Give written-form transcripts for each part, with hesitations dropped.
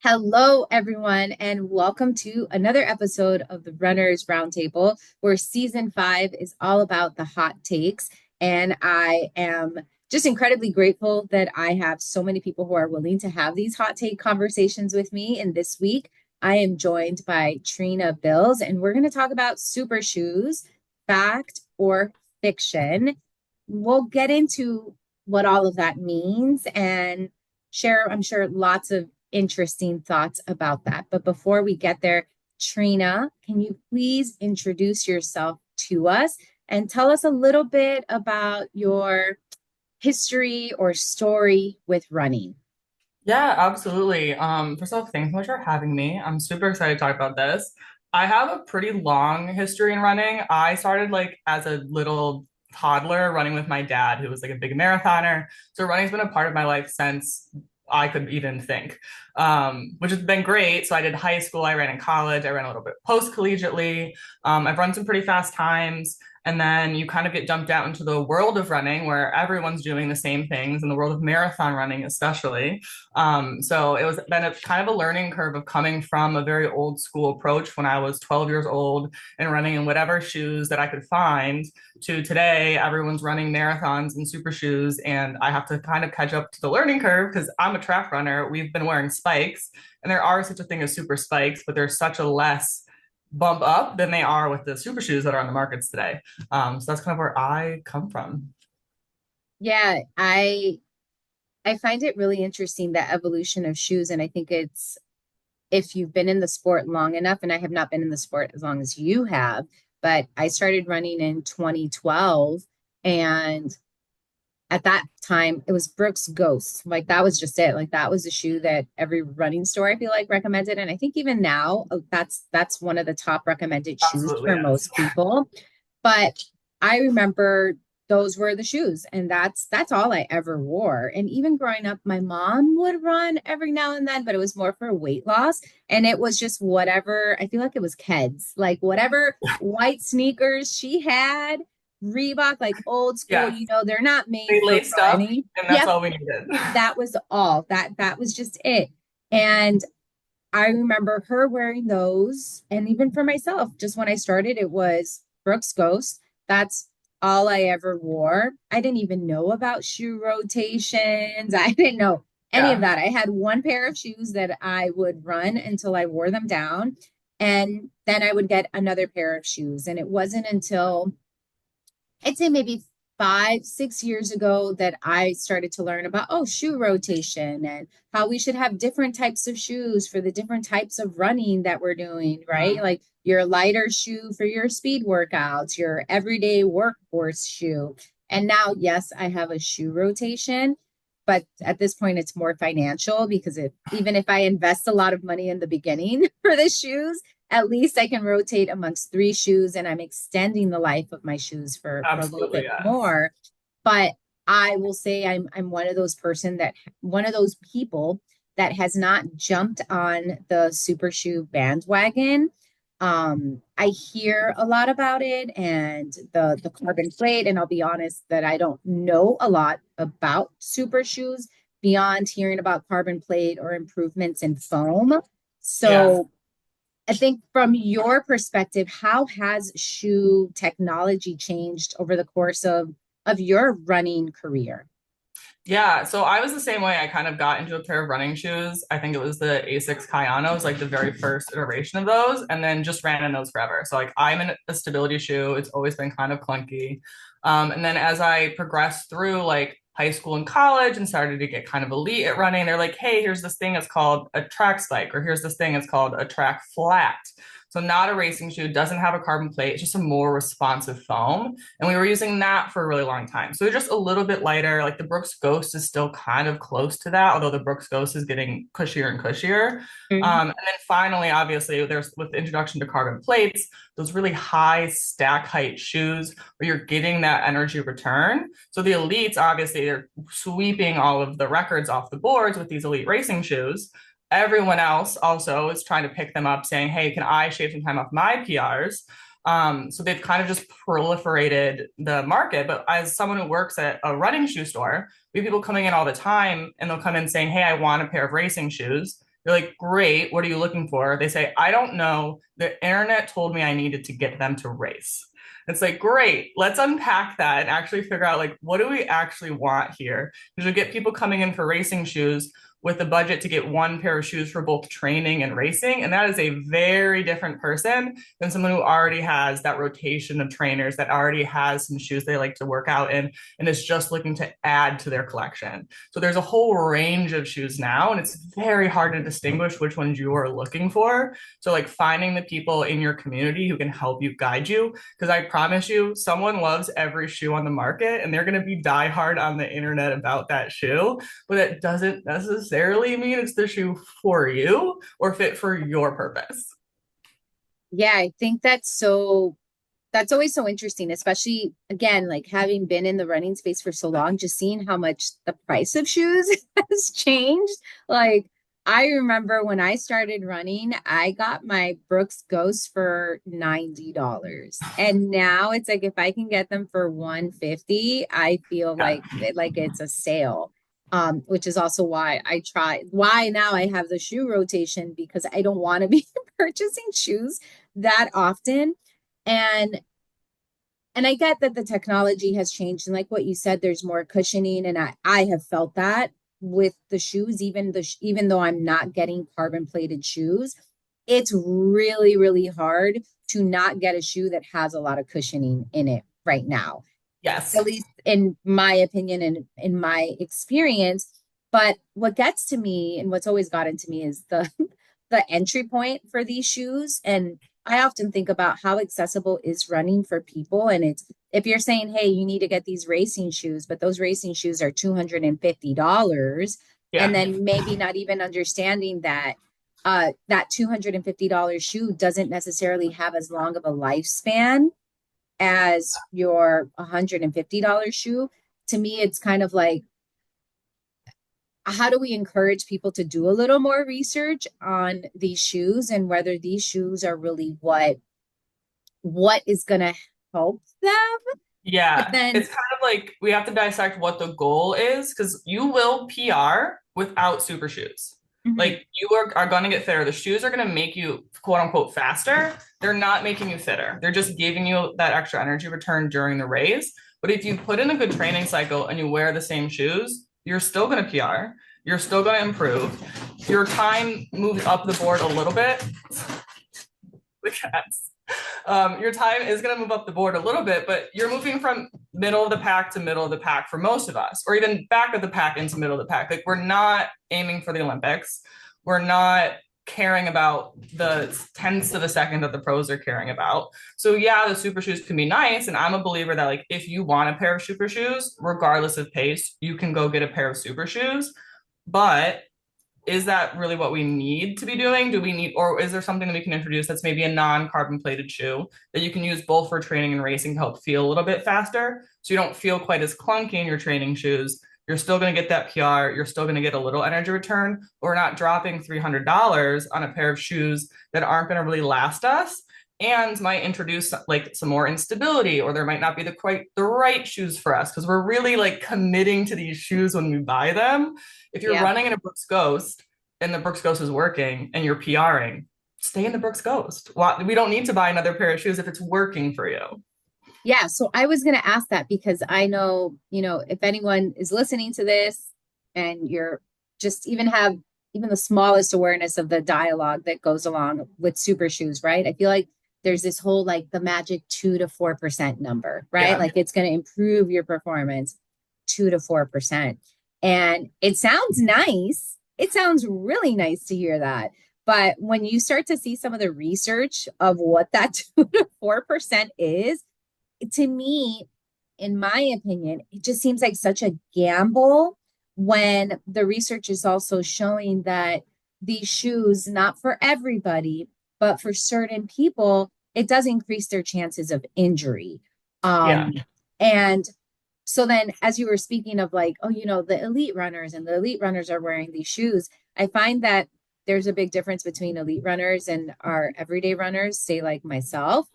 Hello, everyone, and welcome to another episode of the Runners Roundtable, where season 5 is all about the hot takes. And I am just incredibly grateful that I have so many people who are willing to have these hot take conversations with me. And this week, I am joined by Trina Bills, and we're going to talk about super shoes, fact or fiction. We'll get into what all of that means and share, I'm sure, lots of interesting thoughts about that. But before we get there, Trina, can you please introduce yourself to us and tell us a little bit about your history or story with running? Yeah, absolutely. First of all, thanks so much for having me. I'm super excited to talk about this. I have a pretty long history in running. I started like as a little toddler running with my dad, who was like a big marathoner. So running's been a part of my life since I could even think, which has been great. So I did high school, I ran in college, I ran a little bit post collegiately. I've run some pretty fast times. And then you kind of get dumped out into the world of running where everyone's doing the same things in the world of marathon running, especially. So it was been a kind of a learning curve of coming from a very old school approach when I was 12 years old and running in whatever shoes that I could find to today, everyone's running marathons in super shoes. And I have to kind of catch up to the learning curve because I'm a track runner. We've been wearing spikes and there are such a thing as super spikes, but there's such a less bump up than they are with the super shoes that are on the markets today. So that's kind of where I come from. Yeah, I find it really interesting the evolution of shoes, and I think it's if you've been in the sport long enough, and I have not been in the sport as long as you have, but I started running in 2012, and at that time it was Brooks Ghost. Like that was just it. Like that was a shoe that every running store I feel like recommended. And I think even now that's one of the top recommended shoes Absolutely, for yes. most people. But I remember those were the shoes and that's all I ever wore. And even growing up, my mom would run every now and then, but it was more for weight loss. And it was just whatever, I feel like it was Keds, like whatever white sneakers she had Reebok, like old school, Yeah, they're not made they for laced up, running. and that's Yep, all we needed. that was all. That was just it. And I remember her wearing those. And even for myself, just when I started, it was Brooks Ghost. That's all I ever wore. I didn't even know about shoe rotations. I didn't know any of Yeah. that. I had one pair of shoes that I would run until I wore them down. And then I would get another pair of shoes. And it wasn't until I'd say maybe 5, 6 years ago that I started to learn about, shoe rotation and how we should have different types of shoes for the different types of running that we're doing, right? Mhm. Like your lighter shoe for your speed workouts, your everyday workhorse shoe. And now, yes, I have a shoe rotation, but at this point, it's more financial because even if I invest a lot of money in the beginning for the shoes, at least I can rotate amongst 3 shoes and I'm extending the life of my shoes for a little Absolutely, bit yes. more. But I will say I'm one of those people that has not jumped on the super shoe bandwagon. I hear a lot about it and the carbon plate, and I'll be honest that I don't know a lot about super shoes beyond hearing about carbon plate or improvements in foam. Yeah. So I think from your perspective, how has shoe technology changed over the course of your running career? Yeah, so I was the same way. I kind of got into a pair of running shoes. I think it was the A6 Kayanos, like the very first iteration of those, and then just ran in those forever. So like I'm in a stability shoe. It's always been kind of clunky. And then as I progressed through like high school and college and started to get kind of elite at running, they're like, hey, here's this thing that's called a track spike, or here's this thing that's called a track flat. So not a racing shoe, doesn't have a carbon plate, it's just a more responsive foam. And we were using that for a really long time. So they're just a little bit lighter. Like the Brooks Ghost is still kind of close to that, although the Brooks Ghost is getting cushier and cushier. Mhm. And then finally, obviously, there's with the introduction to carbon plates, those really high stack height shoes where you're getting that energy return. So the elites, obviously, they're sweeping all of the records off the boards with these elite racing shoes. Everyone else also is trying to pick them up, saying, hey, can I shave some time off my PRs? So they've kind of just proliferated the market. But as someone who works at a running shoe store, we have people coming in all the time and they'll come in saying, hey, I want a pair of racing shoes. You're like, great, what are you looking for? They say, I don't know. The internet told me I needed to get them to race. It's like, great, let's unpack that and actually figure out like, what do we actually want here? Because you'll get people coming in for racing shoes with a budget to get one pair of shoes for both training and racing. And that is a very different person than someone who already has that rotation of trainers, that already has some shoes they like to work out in, and is just looking to add to their collection. So there's a whole range of shoes now, and it's very hard to distinguish which ones you are looking for. So like finding the people in your community who can help you guide you, because I promise you, someone loves every shoe on the market, and they're going to be diehard on the internet about that shoe, but it doesn't necessarily mean it's the shoe for you or fit for your purpose. Yeah, I think that's always so interesting, especially again, like having been in the running space for so long, just seeing how much the price of shoes has changed. Like, I remember when I started running, I got my Brooks Ghost for $90. And now it's like if I can get them for 150, I feel Yeah. like it's a sale. Which is also why now I have the shoe rotation because I don't want to be purchasing shoes that often. And I get that the technology has changed. And like what you said, there's more cushioning. And I have felt that with the shoes, even though I'm not getting carbon plated shoes, it's really, really hard to not get a shoe that has a lot of cushioning in it right now, Yes. at least in my opinion and in my experience. But what gets to me and what's always gotten to me is the entry point for these shoes. And I often think about how accessible is running for people. And it's if you're saying, hey, you need to get these racing shoes, but those racing shoes are $250, and Yeah. then maybe not even understanding that that $250 shoe doesn't necessarily have as long of a lifespan as your $150 shoe. To me, it's kind of like, how do we encourage people to do a little more research on these shoes and whether these shoes are really what is going to help them? But Yeah, then, it's kind of like we have to dissect what the goal is because you will PR without super shoes. mhm, Like you are going to get fitter. The shoes are going to make you quote unquote faster. They're not making you fitter. They're just giving you that extra energy return during the race. But if you put in a good training cycle and you wear the same shoes, you're still going to PR. You're still going to improve. Your time moves up the board a little bit. The cats. Your time is going to move up the board a little bit, but you're moving from middle of the pack to middle of the pack for most of us, or even back of the pack into middle of the pack. Like we're not aiming for the Olympics. We're not caring about the tenths of a second that the pros are caring about. So yeah, the super shoes can be nice. And I'm a believer that like if you want a pair of super shoes, regardless of pace, you can go get a pair of super shoes. But is that really what we need to be doing? Do we need, or is there something that we can introduce that's maybe a non-carbon plated shoe that you can use both for training and racing to help feel a little bit faster? So you don't feel quite as clunky in your training shoes. You're still going to get that PR. You're still going to get a little energy return. But we're not dropping $300 on a pair of shoes that aren't going to really last us and might introduce like some more instability, or there might not be the quite the right shoes for us because we're really like committing to these shoes when we buy them. If you're yeah. running in a Brooks Ghost and the Brooks Ghost is working and you're PRing, stay in the Brooks Ghost. We don't need to buy another pair of shoes if it's working for you. Yeah. So I was going to ask that because I know, if anyone is listening to this and you're just even the smallest awareness of the dialogue that goes along with super shoes, right? I feel like there's this whole like the magic 2 to 4% number, right? Yeah. Like it's going to improve your performance 2 to 4%. And it sounds nice. It sounds really nice to hear that. But when you start to see some of the research of what that 2 to 4% is, to me, in my opinion, it just seems like such a gamble when the research is also showing that these shoes, not for everybody, but for certain people, it does increase their chances of injury. Yeah. And so then, as you were speaking of like, oh, the elite runners and the elite runners are wearing these shoes, I find that there's a big difference between elite runners and our everyday runners, say like myself,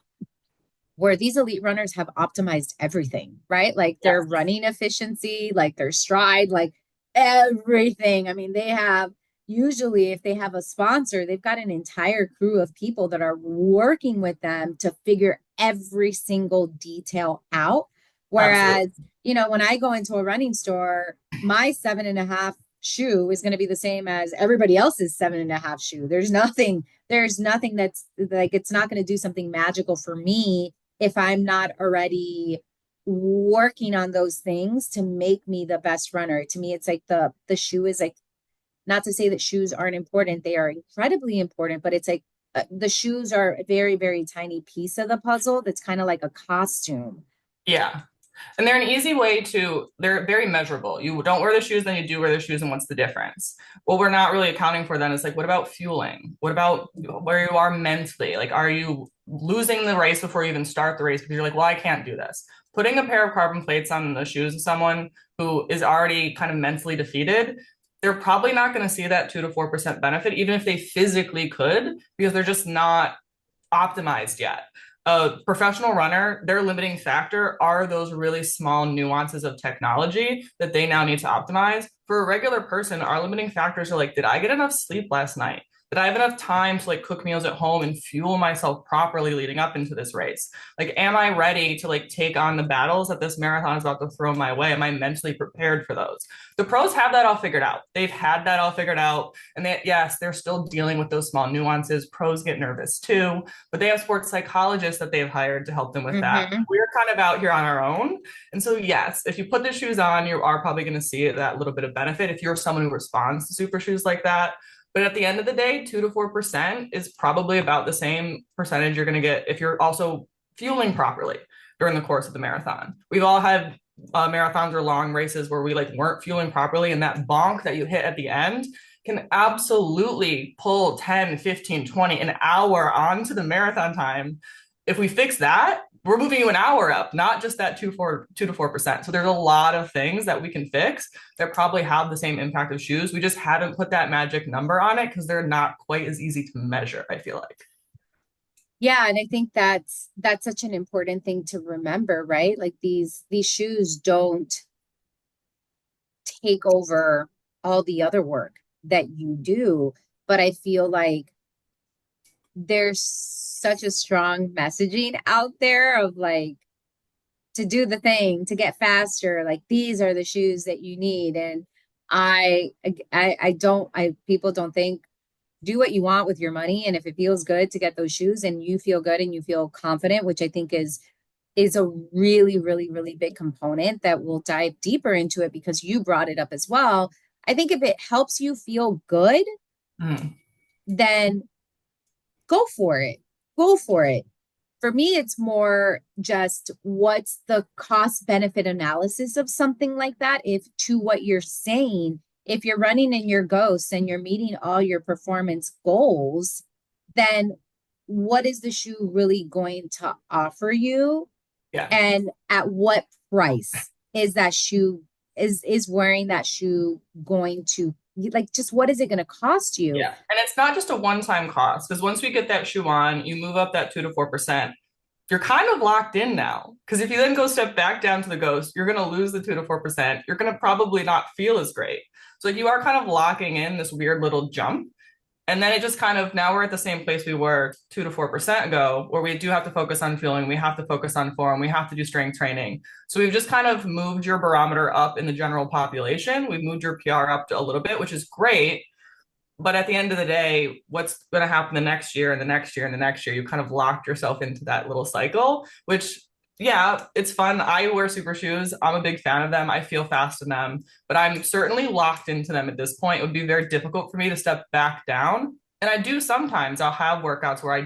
where these elite runners have optimized everything, right? Like Yeah. their running efficiency, like their stride, like everything. I mean, they have usually if they have a sponsor, they've got an entire crew of people that are working with them to figure every single detail out. Absolutely. Whereas, when I go into a running store, my 7.5 shoe is going to be the same as everybody else's 7.5 shoe. There's nothing that's like, it's not going to do something magical for me if I'm not already working on those things to make me the best runner. To me, it's like the shoe is like, not to say that shoes aren't important, they are incredibly important, but it's like the shoes are a very, very tiny piece of the puzzle that's kind of like a costume. Yeah. And they're an easy way to, they're very measurable. You don't wear the shoes, then you do wear the shoes, and what's the difference? What we're not really accounting for then is like, what about fueling? What about where you are mentally? Like, are you losing the race before you even start the race because you're like, well, I can't do this? Putting a pair of carbon plates on the shoes of someone who is already kind of mentally defeated, they're probably not going to see that 2 to 4% benefit, even if they physically could, because they're just not optimized yet. A professional runner, their limiting factor are those really small nuances of technology that they now need to optimize. For a regular person, our limiting factors are like, did I get enough sleep last night? Did I have enough time to like cook meals at home and fuel myself properly leading up into this race? Like, am I ready to like take on the battles that this marathon is about to throw my way? Am I mentally prepared for those? The pros have that all figured out. They've had that all figured out. And they, yes, they're still dealing with those small nuances. Pros get nervous too, but they have sports psychologists that they've hired to help them with that. Mm-hmm. We're kind of out here on our own. And so, yes, if you put the shoes on, you are probably going to see that little bit of benefit if you're someone who responds to super shoes like that. But at the end of the day, 2 to 4% is probably about the same percentage you're going to get if you're also fueling properly during the course of the marathon. We've all had marathons or long races where we like weren't fueling properly, and that bonk that you hit at the end can absolutely pull 10, 15, 20, an hour onto the marathon time. If we fix that, we're moving you an hour up, not just that 2 to 4%. So there's a lot of things that we can fix that probably have the same impact of shoes. We just haven't put that magic number on it because they're not quite as easy to measure, I feel like. Yeah, and I think that's such an important thing to remember, right? Like these shoes don't take over all the other work that you do, but I feel like there's such a strong messaging out there of like, to do the thing, to get faster, like these are the shoes that you need. And people don't think, do what you want with your money. And if it feels good to get those shoes and you feel good and you feel confident, which I think is a really, really, really big component that we'll dive deeper into it because you brought it up as well. I think if it helps you feel good, Mm. then go for it. Go for it. For me, it's more just what's the cost benefit analysis of something like that. If to what you're saying, if you're running in your ghosts and you're meeting all your performance goals, then what is the shoe really going to offer you? Yeah. And at what price is wearing that shoe going to, like, just what is it going to cost you? Yeah. And it's not just a one-time cost because once we get that shoe on, you move up that 2 to 4%. You're kind of locked in now. Because if you then go step back down to the ghost, you're going to lose the 2 to 4%. You're going to probably not feel as great. So you are kind of locking in this weird little jump. And then it just kind of, now we're at the same place we were 2 to 4% ago, where we do have to focus on fueling, we have to focus on form, we have to do strength training. So we've just kind of moved your barometer up in the general population. We've moved your PR up to a little bit, which is great. But at the end of the day, what's going to happen the next year and the next year and the next year? You kind of locked yourself into that little cycle, which, yeah, it's fun. I wear super shoes. I'm a big fan of them. I feel fast in them, but I'm certainly locked into them at this point. It would be very difficult for me to step back down. And I do sometimes, I'll have workouts where I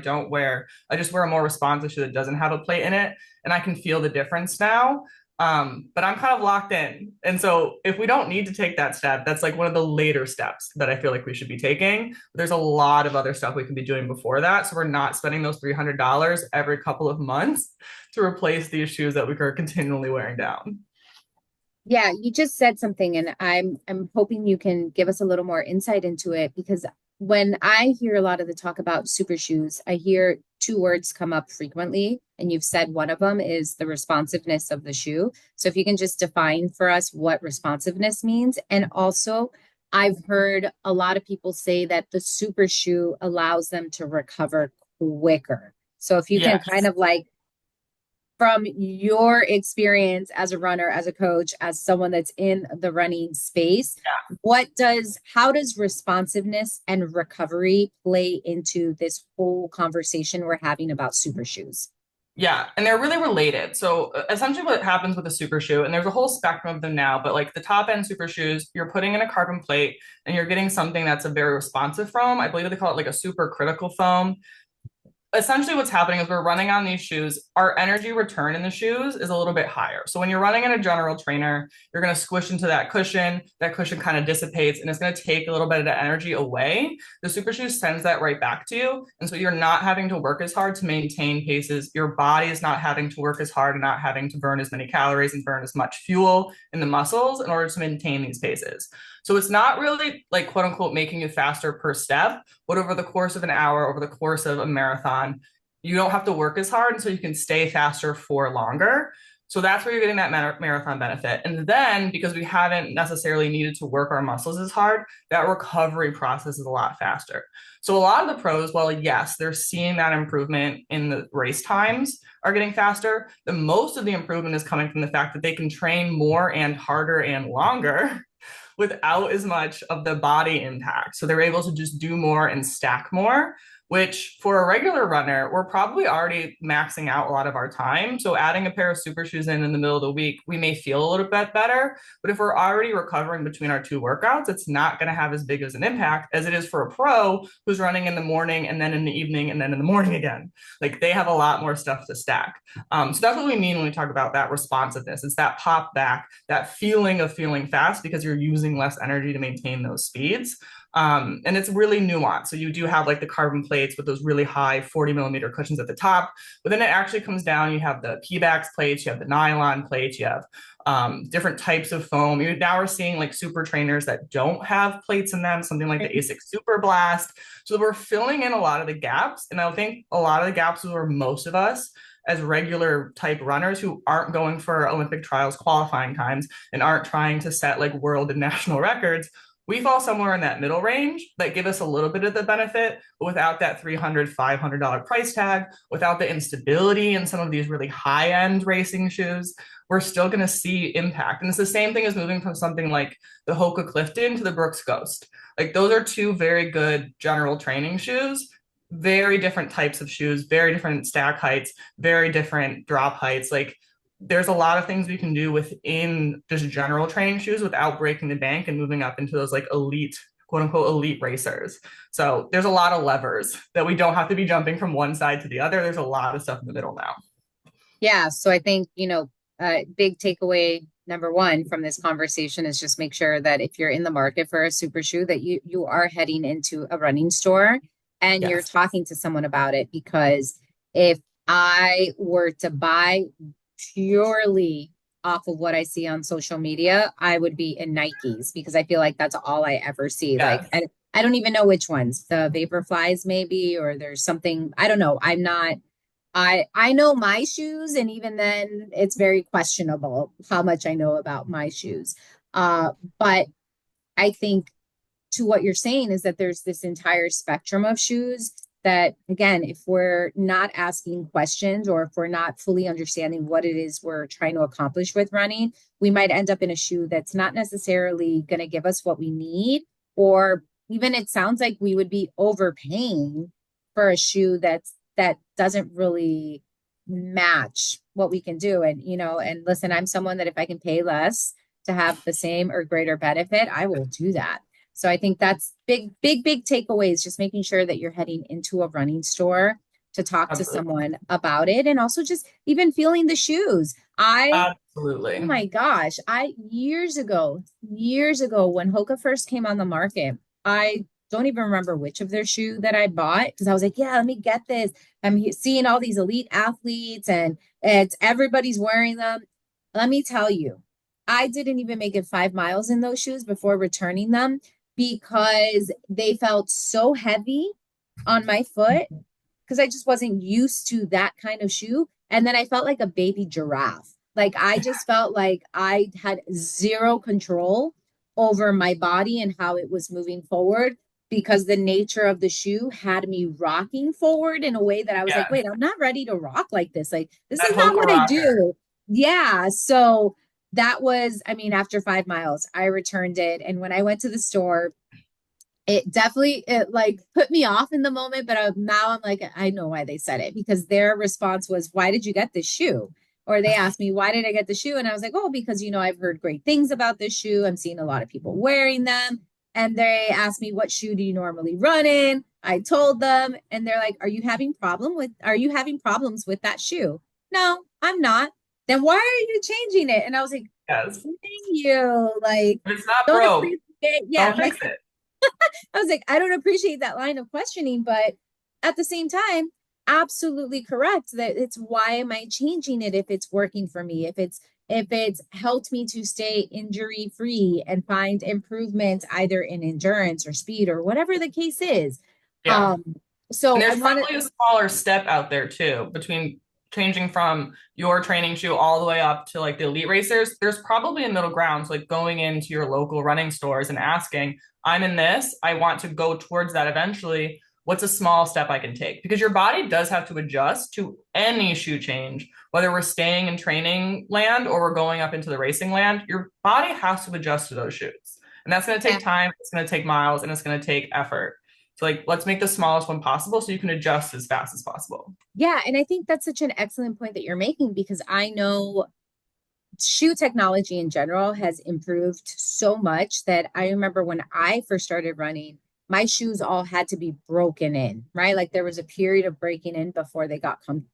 just wear a more responsive shoe that doesn't have a plate in it. And I can feel the difference now. But I'm kind of locked in. And so if we don't need to take that step, that's like one of the later steps that I feel like we should be taking. There's a lot of other stuff we can be doing before that. So we're not spending those $300 every couple of months to replace these shoes that we are continually wearing down. Yeah, you just said something, and I'm hoping you can give us a little more insight into it because when I hear a lot of the talk about super shoes, I hear two words come up frequently, and you've said one of them is the responsiveness of the shoe. So if you can just define for us what responsiveness means, and also I've heard a lot of people say that the super shoe allows them to recover quicker. So if you can kind Yes. of like, from your experience as a runner, as a coach, as someone that's in the running space, how does responsiveness and recovery play into this whole conversation we're having about super shoes? Yeah, and they're really related. So essentially what happens with a super shoe, and there's a whole spectrum of them now, but like the top end super shoes, you're putting in a carbon plate and you're getting something that's a very responsive foam. I believe they call it like a super critical foam. Essentially what's happening is we're running on these shoes. Our energy return in the shoes is a little bit higher. So when you're running in a general trainer, you're going to squish into that cushion. That cushion kind of dissipates and it's going to take a little bit of the energy away. The super shoes sends that right back to you. And so you're not having to work as hard to maintain paces. Your body is not having to work as hard and not having to burn as many calories and burn as much fuel in the muscles in order to maintain these paces. So it's not really like quote unquote making you faster per step, but over the course of an hour, over the course of a marathon, you don't have to work as hard, and so you can stay faster for longer. So that's where you're getting that marathon benefit. And then because we haven't necessarily needed to work our muscles as hard, that recovery process is a lot faster. So a lot of the pros, well, yes, they're seeing that improvement in the race times are getting faster. The most of the improvement is coming from the fact that they can train more and harder and longer without as much of the body impact. So they're able to just do more and stack more, which for a regular runner, we're probably already maxing out a lot of our time. So adding a pair of super shoes in the middle of the week, we may feel a little bit better. But if we're already recovering between our two workouts, it's not going to have as big as an impact as it is for a pro who's running in the morning and then in the evening and then in the morning again. Like they have a lot more stuff to stack. So that's what we mean when we talk about that responsiveness. It's that pop back, that feeling of feeling fast because you're using less energy to maintain those speeds. And it's really nuanced. So you do have like the carbon plates with those really high 40 millimeter cushions at the top, but then it actually comes down. You have the Pebax plates, you have the nylon plates, you have different types of foam. You now are seeing like super trainers that don't have plates in them, something like the ASIC Super Blast. So we're filling in a lot of the gaps. And I think a lot of the gaps is where most of us as regular type runners who aren't going for Olympic trials qualifying times and aren't trying to set like world and national records, we fall somewhere in that middle range that give us a little bit of the benefit, but without that $300, $500 price tag, without the instability in some of these really high end racing shoes, we're still going to see impact. And it's the same thing as moving from something like the Hoka Clifton to the Brooks Ghost. Like those are two very good general training shoes, very different types of shoes, very different stack heights, very different drop heights. Like there's a lot of things we can do within just general training shoes without breaking the bank and moving up into those like elite, quote unquote, elite racers. So there's a lot of levers that we don't have to be jumping from one side to the other. There's a lot of stuff in the middle now. Yeah. So I think, big takeaway number one from this conversation is just make sure that if you're in the market for a super shoe, that you are heading into a running store and you're Yes, talking to someone about it. Because if I were to buy purely off of what I see on social media, I would be in Nikes because I feel like that's all I ever see. Like yes, I don't even know which ones, the Vaporflies maybe, or there's something, I don't know. I'm not I know my shoes, and even then it's very questionable how much I know about my shoes. But I think to what you're saying is that there's this entire spectrum of shoes that, again, if we're not asking questions or if we're not fully understanding what it is we're trying to accomplish with running, we might end up in a shoe that's not necessarily going to give us what we need, or even it sounds like we would be overpaying for a shoe that doesn't really match what we can do. And and listen, I'm someone that if I can pay less to have the same or greater benefit, I will do that. So I think that's big takeaways, just making sure that you're heading into a running store to talk to absolutely. someone about it, and also just even feeling the shoes. Oh Absolutely. my gosh, I years ago when Hoka first came on the market, I don't even remember which of their shoe that I bought because I was like, yeah, let me get this. I'm seeing all these elite athletes and everybody's wearing them. Let me tell you, I didn't even make it 5 miles in those shoes before returning them because they felt so heavy on my foot because I just wasn't used to that kind of shoe. And then I felt like a baby giraffe. Like I just felt like I had zero control over my body and how it was moving forward, because the nature of the shoe had me rocking forward in a way that I was like, Yeah. wait, I'm not ready to rock like this. Like, this That is not hoka what I rocker. do. Yeah. So that was, I mean, after 5 miles, I returned it. And when I went to the store, it definitely it like put me off in the moment, but now I'm like, I know why they said it, because their response was, why did you get this shoe? Or they asked me, why did I get the shoe? And I was like, oh, because I've heard great things about this shoe. I'm seeing a lot of people wearing them. And they asked me, what shoe do you normally run in? I told them, and they're like, are you having problems with that shoe? No, I'm not. Then why are you changing it? And I was like, Yes. thank you. Like, If it's not don't broke, appreciate, yeah, don't like, fix it. I was like, I don't appreciate that line of questioning, but at the same time, absolutely correct that it's, why am I changing it if it's working for me? If it's helped me to stay injury free and find improvement either in endurance or speed or whatever the case is. Yeah. Um, And so I there's want to, probably a smaller step out there too between changing from your training shoe all the way up to like the elite racers. There's probably a middle ground. So like going into your local running stores and asking, I'm in this, I want to go towards that eventually. What's a small step I can take? Because your body does have to adjust to any shoe change, whether we're staying in training land or we're going up into the racing land. Your body has to adjust to those shoes. And that's going to take yeah, time, it's going to take miles, and it's going to take effort. So like let's make the smallest one possible so you can adjust as fast as possible. yeah. And I think that's such an excellent point that you're making, because I know shoe technology in general has improved so much that I remember when I first started running, my shoes all had to be broken in, right? Like there was a period of breaking in before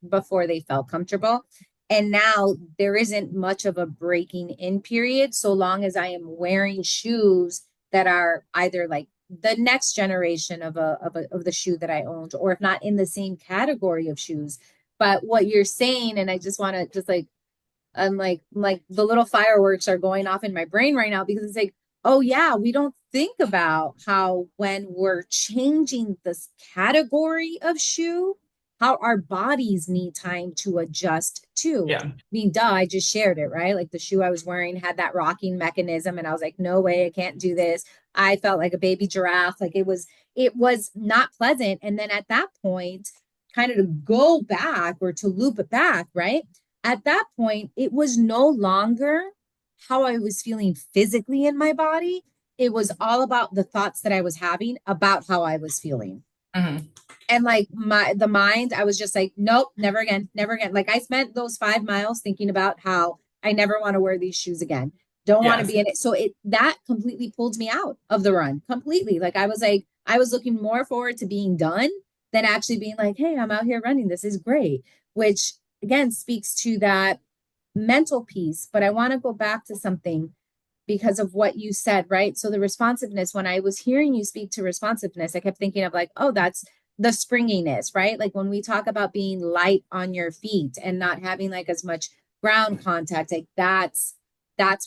before they felt comfortable. And now there isn't much of a breaking in period, so long as I am wearing shoes that are either like the next generation of the shoe that I owned, or if not in the same category of shoes. But what you're saying, and I just want to just like, I'm like the little fireworks are going off in my brain right now, because it's like, oh yeah, we don't think about how when we're changing this category of shoe, how our bodies need time to adjust too. Yeah. I mean, duh, I just shared it, right? Like the shoe I was wearing had that rocking mechanism, and I was like, no way, I can't do this. I felt like a baby giraffe. Like it was not pleasant. And then at that point, kind of to go back or to loop it back, right? At that point, it was no longer how I was feeling physically in my body. It was all about the thoughts that I was having about how I was feeling. Mm-hmm. And like the mind, I was just like, nope, never again, never again. Like I spent those 5 miles thinking about how I never want to wear these shoes again. Don't want to Yes. be in it. So it that completely pulled me out of the run completely. Like I was looking more forward to being done than actually being like, hey, I'm out here running. This is great. Which again speaks to that mental piece. But I want to go back to something because of what you said, right? So the responsiveness, when I was hearing you speak to responsiveness, I kept thinking of like, oh, that's the springiness, right? Like when we talk about being light on your feet and not having like as much ground contact, like that's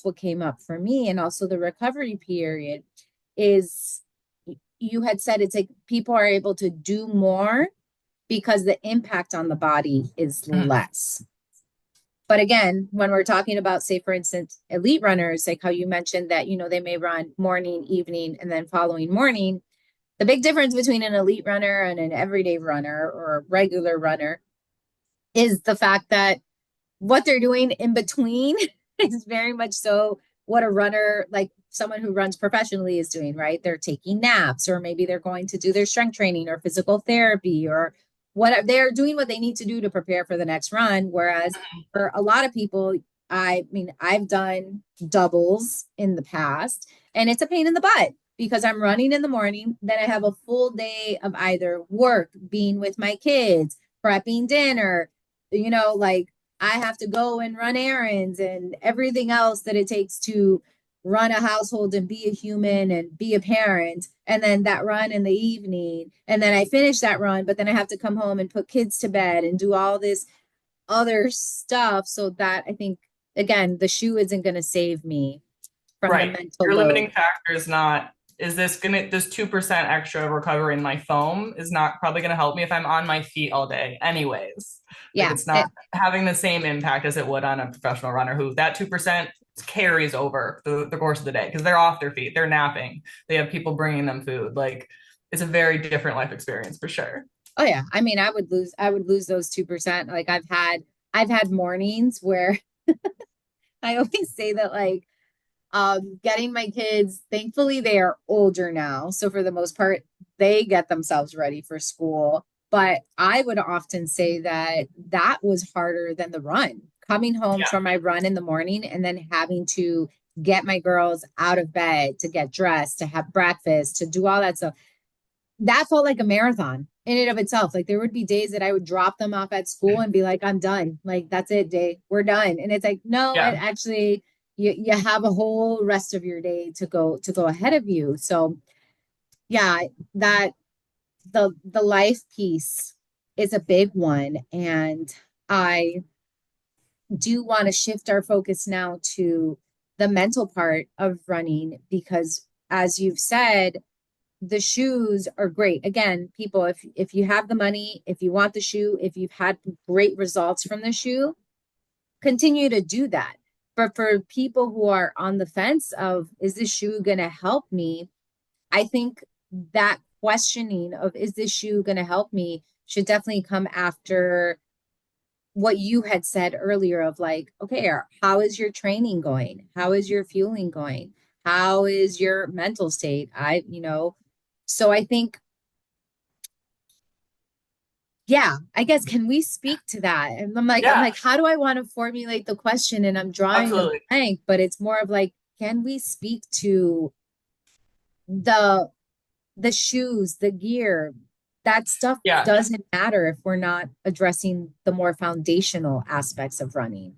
what came up for me. And also the recovery period is, you had said it's like people are able to do more because the impact on the body is Mm-hmm. less. But again, when we're talking about, say, for instance, elite runners, like how you mentioned that, they may run morning, evening, and then following morning. The big difference between an elite runner and an everyday runner or a regular runner is the fact that what they're doing in between is very much so what a runner, like someone who runs professionally, is doing, right? They're taking naps, or maybe they're going to do their strength training or physical therapy, or whatever. They're doing what they need to do to prepare for the next run. Whereas for a lot of people, I mean, I've done doubles in the past, and it's a pain in the butt because I'm running in the morning. Then I have a full day of either work, being with my kids, prepping dinner, like I have to go and run errands and everything else that it takes to run a household and be a human and be a parent. And then that run in the evening. And then I finish that run, but then I have to come home and put kids to bed and do all this other stuff. So that I think, again, the shoe isn't going to save me from the Right. mental Your load. limiting factor is not, is this 2% extra recovery in my foam is not probably gonna help me if I'm on my feet all day anyways. Like Yeah. it's not having the same impact as it would on a professional runner who that 2% carries over the course of the day because they're off their feet, they're napping, they have people bringing them food. Like it's a very different life experience for sure. Oh yeah. I mean, I would lose those 2%. Like I've had mornings where I always say that like getting my kids, thankfully they are older now. So for the most part, they get themselves ready for school. But I would often say that that was harder than the run. Coming home Yeah. from my run in the morning and then having to get my girls out of bed, to get dressed, to have breakfast, to do all that stuff. That felt like a marathon in and of itself. Like there would be days that I would drop them off at school and be like, I'm done. Like that's it, day. We're done. And it's like, no, it Yeah. actually you have a whole rest of your day to go ahead of you. So yeah, that the life piece is a big one. And I do want to shift our focus now to the mental part of running because as you've said, the shoes are great. Again, people, if you have the money, if you want the shoe, if you've had great results from the shoe, continue to do that. But for people who are on the fence of is this shoe going to help me? I think that questioning of is this shoe going to help me should definitely come after what you had said earlier of like, okay, how is your training going? How is your fueling going? How is your mental state? So I think yeah, I guess can we speak to that? And I'm Yeah, like, how do I want to formulate the question? And I'm drawing a absolutely. blank, but it's more of like, can we speak to the the shoes, the gear? That stuff Yeah. doesn't matter if we're not addressing the more foundational aspects of running.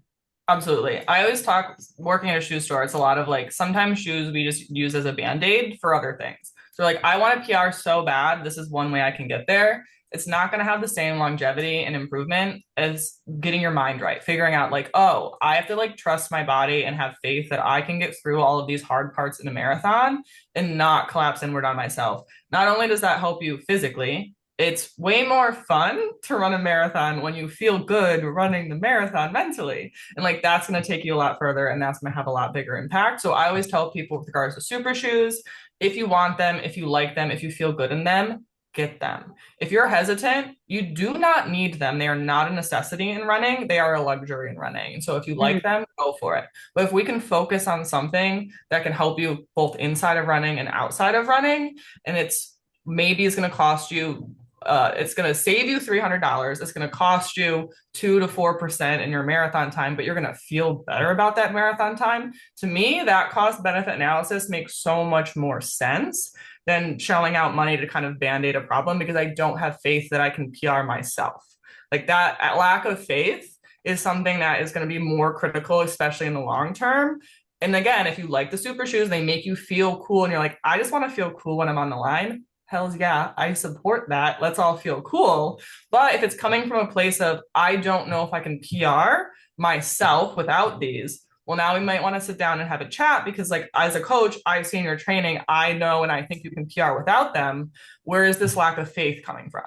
Absolutely. I always talk working at a shoe store. It's a lot of like sometimes shoes we just use as a band-aid for other things. So like I want a PR so bad. This is one way I can get there. It's not going to have the same longevity and improvement as getting your mind right, figuring out like, oh, I have to like trust my body and have faith that I can get through all of these hard parts in a marathon and not collapse inward on myself. Not only does that help you physically, it's way more fun to run a marathon when you feel good running the marathon mentally. And like that's going to take you a lot further and that's going to have a lot bigger impact. So I always tell people with regards to super shoes, if you want them, if you like them, if you feel good in them, get them. If you're hesitant, you do not need them. They are not a necessity in running, they are a luxury in running. So if you Mhm. like them, go for it. But if we can focus on something that can help you both inside of running and outside of running, and it's going to cost you it's going to save you $300. It's going to cost you 2 to 4% in your marathon time, but you're going to feel better about that marathon time. To me, that cost benefit analysis makes so much more sense than shelling out money to kind of band aid a problem because I don't have faith that I can PR myself. Like that lack of faith is something that is going to be more critical, especially in the long term. And again, if you like the super shoes, they make you feel cool and you're like, I just want to feel cool when I'm on the line. Hells yeah, I support that. Let's all feel cool. But if it's coming from a place of, I don't know if I can PR myself without these, well, now we might want to sit down and have a chat because, like, as a coach, I've seen your training. I know and I think you can PR without them. Where is this lack of faith coming from?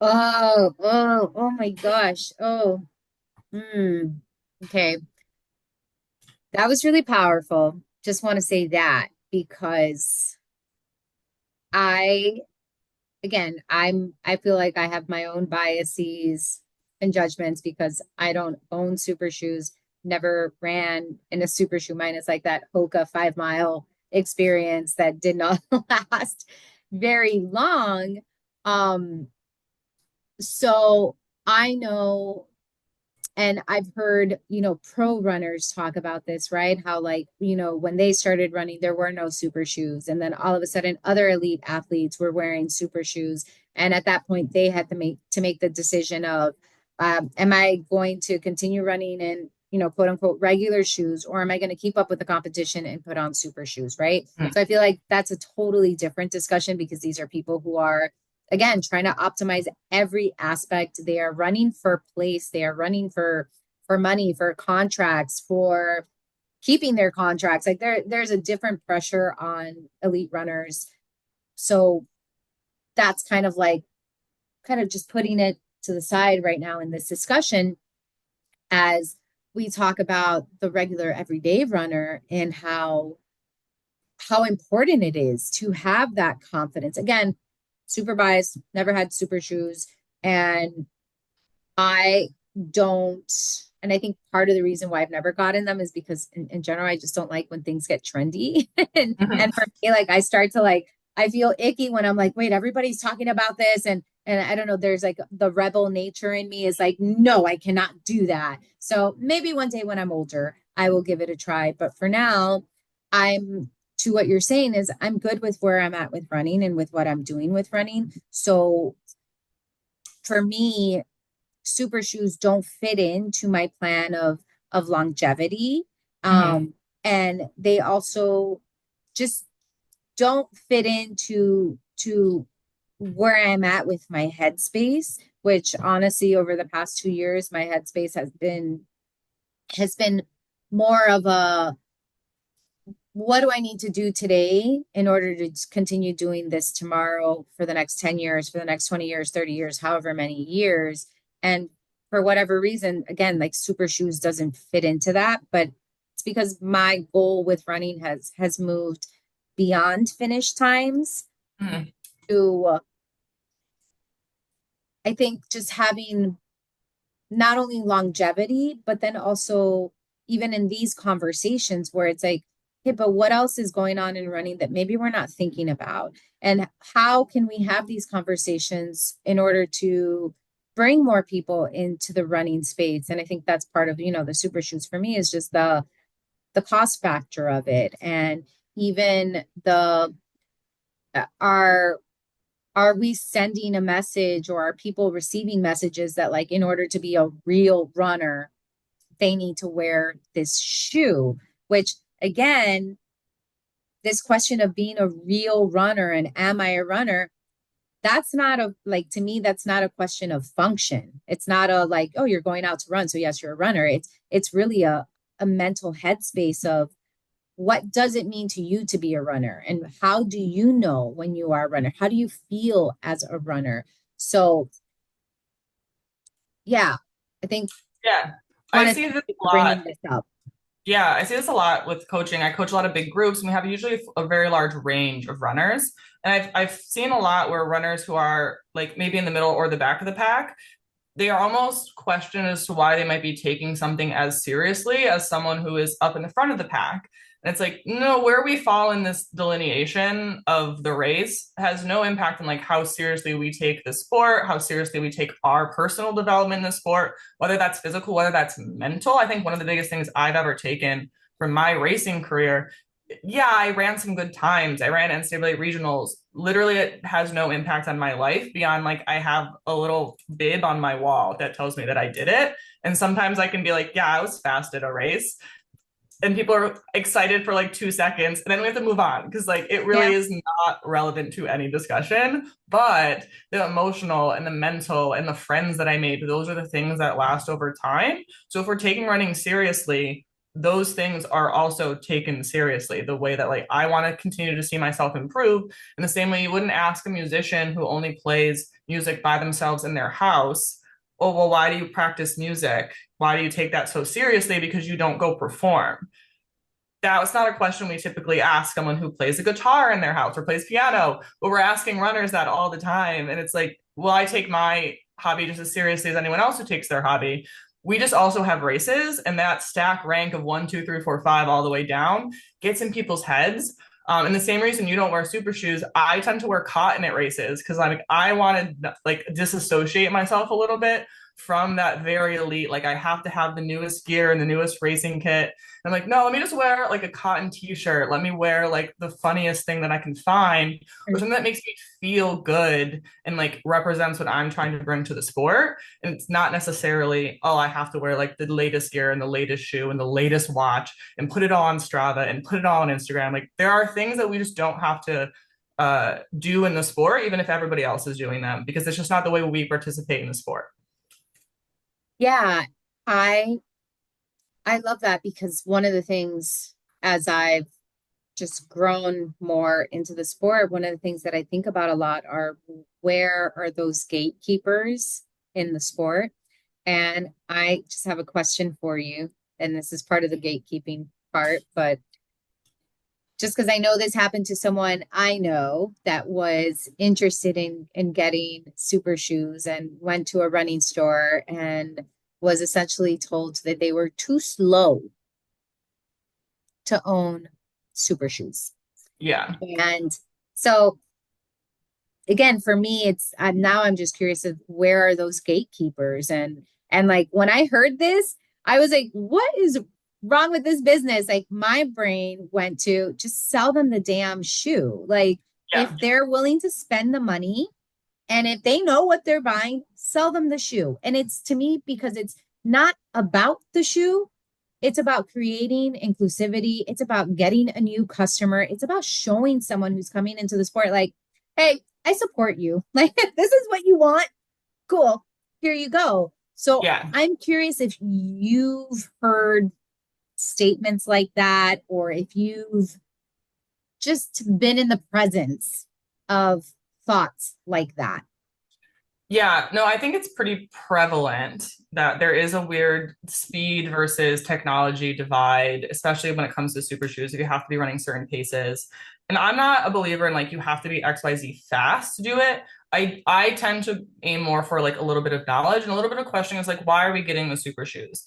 Oh my gosh. Okay. That was really powerful. Just want to say that because I again, I feel like I have my own biases and judgments because I don't own super shoes, never ran in a super shoe. Mine is like that Hoka 5 mile experience that did not last very long. Um, so I know and I've heard, pro runners talk about this, right? How like, when they started running, there were no super shoes. And then all of a sudden other elite athletes were wearing super shoes. And at that point they had to make the decision of, am I going to continue running in, quote unquote regular shoes, or am I going to keep up with the competition and put on super shoes, right? Hmm. So I feel like that's a totally different discussion because these are people who are again trying to optimize every aspect. They are running for place, they are running for money, for contracts, for keeping their contracts. Like there's a different pressure on elite runners. So that's kind of just putting it to the side right now in this discussion as we talk about the regular everyday runner and how important it is to have that confidence. Again, super biased, never had super shoes, and I don't, and I think part of the reason why I've never gotten them is because in general, I just don't like when things get trendy. And for me, like I start to like, I feel icky when I'm like, wait, everybody's talking about this. And I don't know, there's like the rebel nature in me is like, no, I cannot do that. So maybe one day when I'm older, I will give it a try. But for now, I'm to what you're saying is I'm good with where I'm at with running and with what I'm doing with running. So for me, super shoes don't fit into my plan of longevity. Mhm. And they also just don't fit into where I'm at with my headspace, which honestly over the past 2 years, my headspace has been more of a what do I need to do today in order to continue doing this tomorrow for the next 10 years, for the next 20 years, 30 years, however many years. And for whatever reason, again, like super shoes doesn't fit into that, but it's because my goal with running has moved beyond finish times Mhm. to I think just having not only longevity, but then also even in these conversations where it's like, hey, but what else is going on in running that maybe we're not thinking about? And how can we have these conversations in order to bring more people into the running space? And I think that's part of, the super shoes for me is just the cost factor of it. And even the are are we sending a message or are people receiving messages that like in order to be a real runner they need to wear this shoe, which again, this question of being a real runner and am I a runner? That's not a like to me, that's not a question of function. It's not a like, oh, you're going out to run. So yes, you're a runner. It's really a mental headspace of what does it mean to you to be a runner? And how do you know when you are a runner? How do you feel as a runner? So yeah, I think Yeah, I want to see this thank you a for lot. bringing this up. Yeah, I see this a lot with coaching. I coach a lot of big groups, and we have usually a very large range of runners. And I've seen a lot where runners who are like maybe in the middle or the back of the pack, they are almost questioned as to why they might be taking something as seriously as someone who is up in the front of the pack. And it's like, no, where we fall in this delineation of the race has no impact on like how seriously we take the sport, how seriously we take our personal development in the sport, whether that's physical, whether that's mental. I think one of the biggest things I've ever taken from my racing career, yeah, I ran some good times. I ran NCAA regionals. Literally, it has no impact on my life beyond like I have a little bib on my wall that tells me that I did it. And sometimes I can be like, yeah, I was fast at a race. And people are excited for like 2 seconds. And then we have to move on because like it really Yeah. is not relevant to any discussion. But the emotional and the mental and the friends that I made, those are the things that last over time. So if we're taking running seriously, those things are also taken seriously the way that like I want to continue to see myself improve in the same way you wouldn't ask a musician who only plays music by themselves in their house, oh well, why do you practice music, why do you take that so seriously, because you don't go perform. That was not a question we typically ask someone who plays a guitar in their house or plays piano, but we're asking runners that all the time. And it's like, well, I take my hobby just as seriously as anyone else who takes their hobby. We just also have races, and that stack rank of 1, 2, 3, 4, 5 all the way down gets in people's heads. And the same reason you don't wear super shoes, I tend to wear cotton at races because like I want to like disassociate myself a little bit from that very elite. Like I have to have the newest gear and the newest racing kit. I'm like, no, let me just wear like a cotton t-shirt. Let me wear like the funniest thing that I can find or something that makes me feel good and like represents what I'm trying to bring to the sport. And it's not necessarily, oh, I have to wear like the latest gear and the latest shoe and the latest watch and put it all on Strava and put it all on Instagram. Like there are things that we just don't have to do in the sport, even if everybody else is doing them, because it's just not the way we participate in the sport. Yeah, I I love that because one of the things as I've just grown more into the sport, one of the things that I think about a lot are where are those gatekeepers in the sport? And I just have a question for you. and this is part of the gatekeeping part, but just because I know this happened to someone I know that was interested in getting super shoes and went to a running store and was essentially told that they were too slow to own super shoes. Yeah. And so again, for me, it's now I'm just curious of where are those gatekeepers, and like when I heard this, I was like, what is wrong with this business? Like my brain went to just sell them the damn shoe. Like if Yeah. they're willing to spend the money and if they know what they're buying, sell them the shoe. And it's to me because it's not about the shoe. It's about creating inclusivity. It's about getting a new customer. It's about showing someone who's coming into the sport, like, hey, I support you. Like, this is what you want. Cool. Here you go. So Yeah. I'm curious if you've heard statements like that, or if you've just been in the presence of thoughts like that. Yeah, no, I think it's pretty prevalent that there is a weird speed versus technology divide, especially when it comes to super shoes, if you have to be running certain paces. And I'm not a believer in like you have to be XYZ fast to do it. I tend to aim more for like a little bit of knowledge and a little bit of questioning is like, why are we getting the super shoes?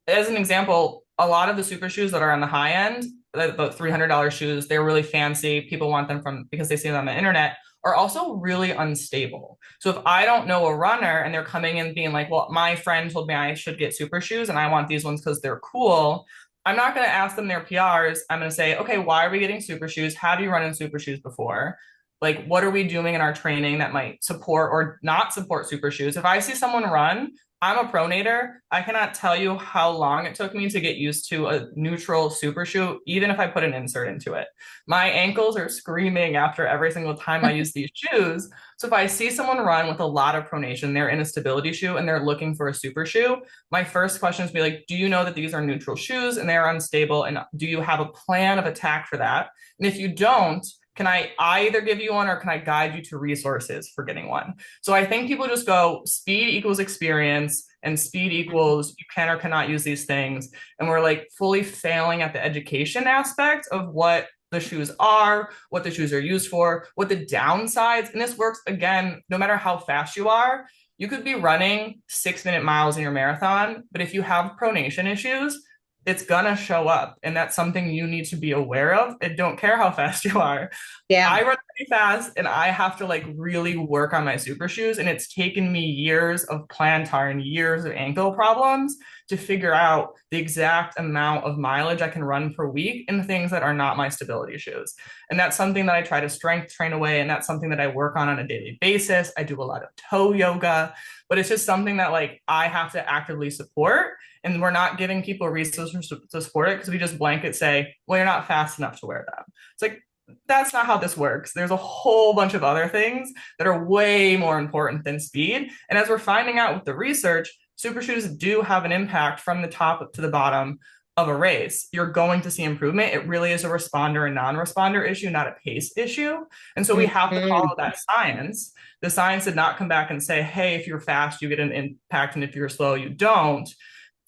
As an example, a lot of the super shoes that are on the high end, the $300 shoes, they're really fancy. People want them from because they see them on the internet, are also really unstable. So if I don't know a runner and they're coming in being like, well, my friend told me I should get super shoes and I want these ones because they're cool, I'm not going to ask them their PRs. I'm going to say, okay, why are we getting super shoes? Have you run in super shoes before? Like, what are we doing in our training that might support or not support super shoes? If I see someone run, I'm a pronator. I cannot tell you how long it took me to get used to a neutral super shoe, even if I put an insert into it. My ankles are screaming after every single time I use these shoes. So if I see someone run with a lot of pronation, they're in a stability shoe and they're looking for a super shoe, my first question is be like, do you know that these are neutral shoes and they're unstable? And do you have a plan of attack for that? And if you don't, can I either give you one or can I guide you to resources for getting one? So I think people just go speed equals experience and speed equals you can or cannot use these things. And we're like fully failing at the education aspect of what the shoes are, what the shoes are used for, what the downsides. And this works again, no matter how fast you are. You could be running 6-minute miles in your marathon, but if you have pronation issues, it's gonna show up. And that's something you need to be aware of. And don't care how fast you are. Yeah. I run pretty fast and I have to like really work on my super shoes. And it's taken me years of plantar and years of ankle problems to figure out the exact amount of mileage I can run per week in things that are not my stability shoes. And that's something that I try to strength train away. And that's something that I work on a daily basis. I do a lot of toe yoga, but it's just something that like I have to actively support. And we're not giving people resources to support it because we just blanket say, well, you're not fast enough to wear them. It's like, that's not how this works. There's a whole bunch of other things that are way more important than speed. And as we're finding out with the research, super shoes do have an impact from the top to the bottom of a race. You're going to see improvement. It really is a responder and non-responder issue, not a pace issue. And so we have to follow that science. The science did not come back and say, hey, if you're fast, you get an impact, and if you're slow, you don't.